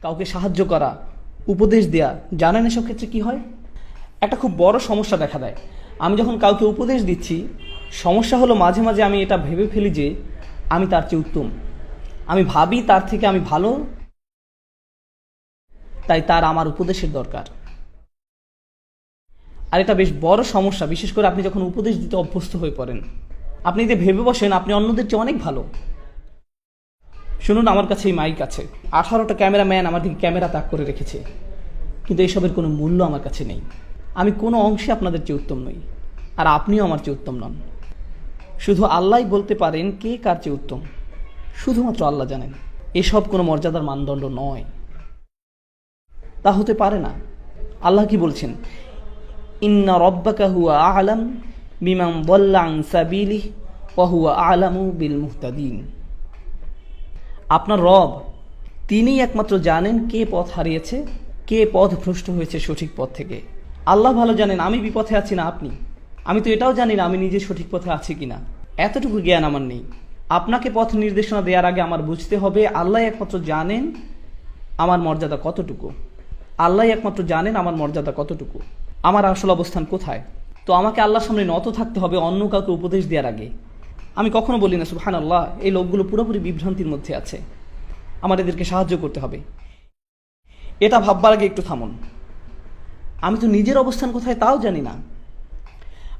কাউকে সাহায্য করা, উপদেশ দেয়া, জানেন এসব ক্ষেত্রে কি হয়? একটা খুব বড় সমস্যা দেখা দেয়। আমি যখন কাউকে উপদেশ দিচ্ছি, সমস্যা হলো মাঝে মাঝে আমি এটা ভেবে ফেলি যে আমি তার চেয়ে উত্তম, আমি ভাবি তার থেকে আমি ভালো, তাই তার আমার উপদেশের দরকার। আর এটা বেশ বড় সমস্যা, বিশেষ করে আপনি যখন উপদেশ দিতে অভ্যস্ত হয়ে পড়েন। আপনি যদি ভেবে বসেন আপনি অন্যদের চেয়ে অনেক ভালো। শুনুন, আমার কাছে এই মাইক আছে, 18টা ক্যামেরাম্যান আমার দিকে ক্যামেরা তাক করে রেখেছে, কিন্তু এসবের কোনো মূল্য আমার কাছে নেই। আমি কোনো অংশে আপনাদের চেয়ে উত্তম নই, আর আপনিও আমার চেয়ে উত্তম নন। শুধু আল্লাহই বলতে পারেন কে কার চেয়ে উত্তম, শুধুমাত্র আল্লাহ জানেন। এসব কোনো মর্যাদার মানদণ্ড নয়, তা হতে পারে না। আল্লাহ কি বলছেন? ইন্না রব্বাকা হুয়া আ'লাম বিমান দাল্লা আন সাবিলিহি ওয়া হুয়া আ'লামু বিল মুহতাদিন। আপনার রব, তিনিই একমাত্র জানেন কে পথ হারিয়েছে, কে পথ ভ্রষ্ট হয়েছে সঠিক পথ থেকে। আল্লাহ ভালো জানেন আমি বিপথে আছি না আপনি। আমি তো এটাও জানি না আমি নিজে সঠিক পথে আছি কিনা, এতটুকু জ্ঞান আমার নেই। আপনাকে পথ নির্দেশনা দেওয়ার আগে আমার বুঝতে হবে আল্লাহ একমাত্র জানেন আমার মর্যাদা কতটুকু। আল্লাহ একমাত্র জানেন আমার মর্যাদা কতটুকু, আমার আসল অবস্থান কোথায়। তো আমাকে আল্লাহর সামনে নত থাকতে হবে অন্য কাউকে উপদেশ দেওয়ার আগে। আমি কখনো বলি না সুবহানাল্লাহ, এই লোকগুলো পুরোপুরি বিভ্রান্তির মধ্যে আছে, আমার এদেরকে সাহায্য করতে হবে। এটা ভাববার আগে একটু থামুন, আমি তো নিজের অবস্থান কোথায় তাও জানি না।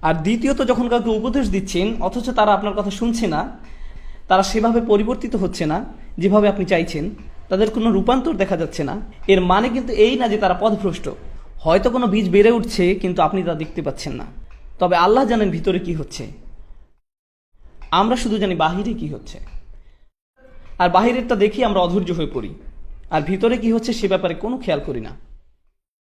আর দ্বিতীয়ত, যখন কাউকে উপদেশ দিচ্ছেন অথচ তারা আপনার কথা শুনছে না, তারা সেভাবে পরিবর্তিত হচ্ছে না যেভাবে আপনি চাইছেন, তাদের কোনো রূপান্তর দেখা যাচ্ছে না, এর মানে কিন্তু এই না যে তারা পথভ্রষ্ট। হয়তো কোনো বীজ বেড়ে উঠছে কিন্তু আপনি তা দেখতে পাচ্ছেন না। তবে আল্লাহ জানেন ভিতরে কি হচ্ছে, আমরা শুধু জানি বাহিরে কি হচ্ছে। আর বাহিরেরটা দেখি আমরা অধৈর্য হয়ে পড়ি, আর ভিতরে কি হচ্ছে সে ব্যাপারে কোনো খেয়াল করি না।